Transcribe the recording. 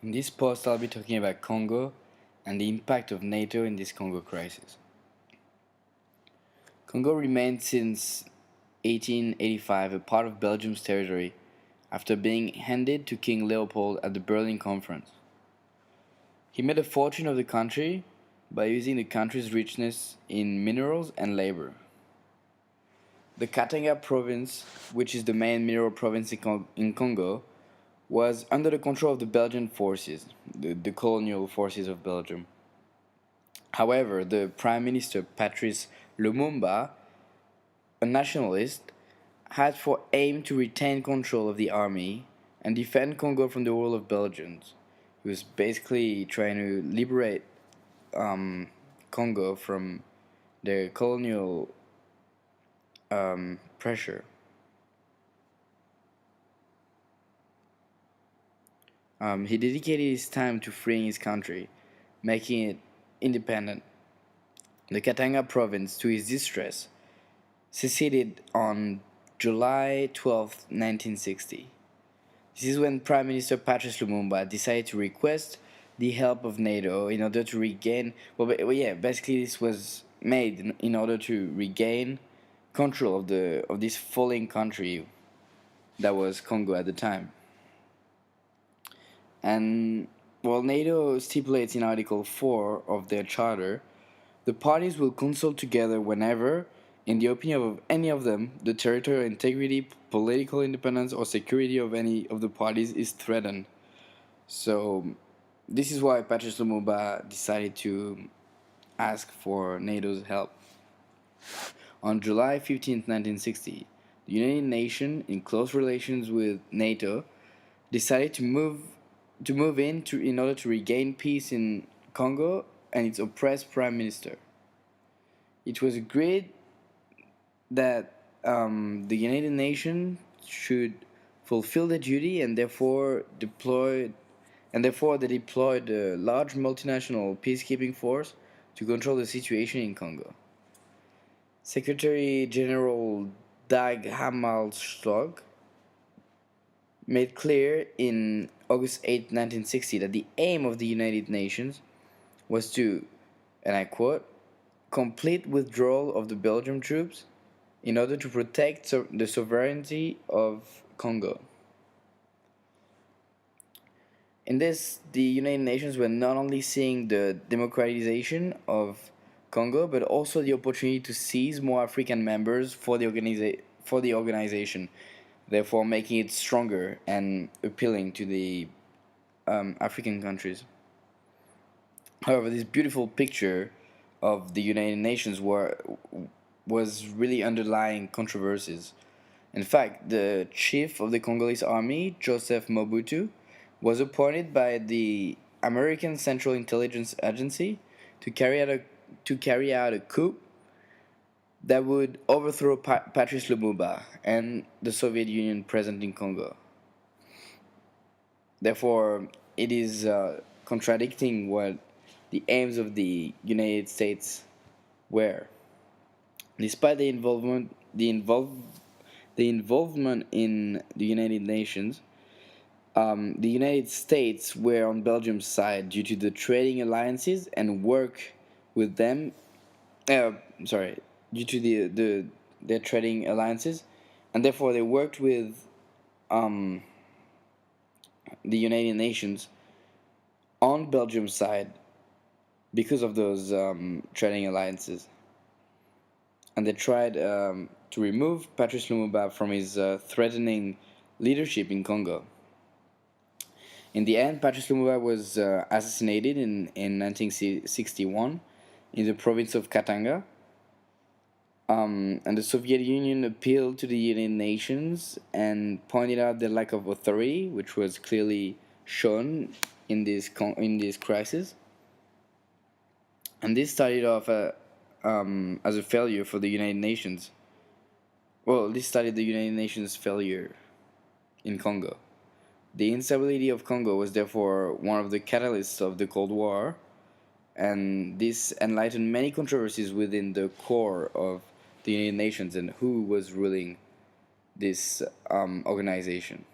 In this post, I'll be talking about Congo and the impact of NATO in this Congo crisis. Congo remained since 1885 a part of Belgium's territory after being handed to King Leopold at the Berlin Conference. He made a fortune of the country by using the country's richness in minerals and labor. The Katanga province, which is the main mineral province in Congo, was under the control of the Belgian forces, the colonial forces of Belgium. However, the Prime Minister Patrice Lumumba, a nationalist, had for aim to retain control of the army and defend Congo from the rule of Belgians. He was basically trying to liberate Congo from their colonial pressure. He dedicated his time to freeing his country, making it independent. The Katanga province, to his distress, seceded on July 12, 1960. This is when Prime Minister Patrice Lumumba decided to request the help of NATO in order to regain. Basically, this was made in order to regain control of this falling country that was Congo at the time. And while NATO stipulates in Article 4 of their charter, the parties will consult together whenever, in the opinion of any of them, the territorial integrity, political independence, or security of any of the parties is threatened. So, this is why Patrice Lumumba decided to ask for NATO's help. On July 15, 1960, the United Nations, in close relations with NATO, decided to move in order to regain peace in Congo and its oppressed prime minister. It was agreed that the United Nations should fulfill their duty and therefore they deployed a large multinational peacekeeping force to control the situation in Congo. Secretary General Dag Hammarskjöld made clear in August 8, 1960 that the aim of the United Nations was to, and I quote, complete withdrawal of the Belgian troops in order to protect the sovereignty of Congo. In this, the United Nations were not only seeing the democratization of Congo, but also the opportunity to seize more African members for the organization, therefore making it stronger and appealing to the African countries. However, this beautiful picture of the United Nations was really underlying controversies. In fact, the chief of the Congolese army, Joseph Mobutu, was appointed by the American Central Intelligence Agency to carry out a coup that would overthrow Patrice Lumumba and the Soviet Union present in Congo. Therefore, it is contradicting what the aims of the United States were. Despite the involvement in the United Nations, the United States were on Belgium's side due to the trading alliances and work with them. Sorry, due to their trading alliances, and therefore they worked with the United Nations on Belgium's side because of those trading alliances, and they tried to remove Patrice Lumumba from his threatening leadership in Congo. In the end, Patrice Lumumba was assassinated in 1961 in the province of Katanga. And the Soviet Union appealed to the United Nations and pointed out the lack of authority, which was clearly shown in this crisis. And this started off as a failure for the United Nations. Well, this started the United Nations' failure in Congo. The instability of Congo was therefore one of the catalysts of the Cold War, and this enlightened many controversies within the core of the United Nations and who was ruling this organization.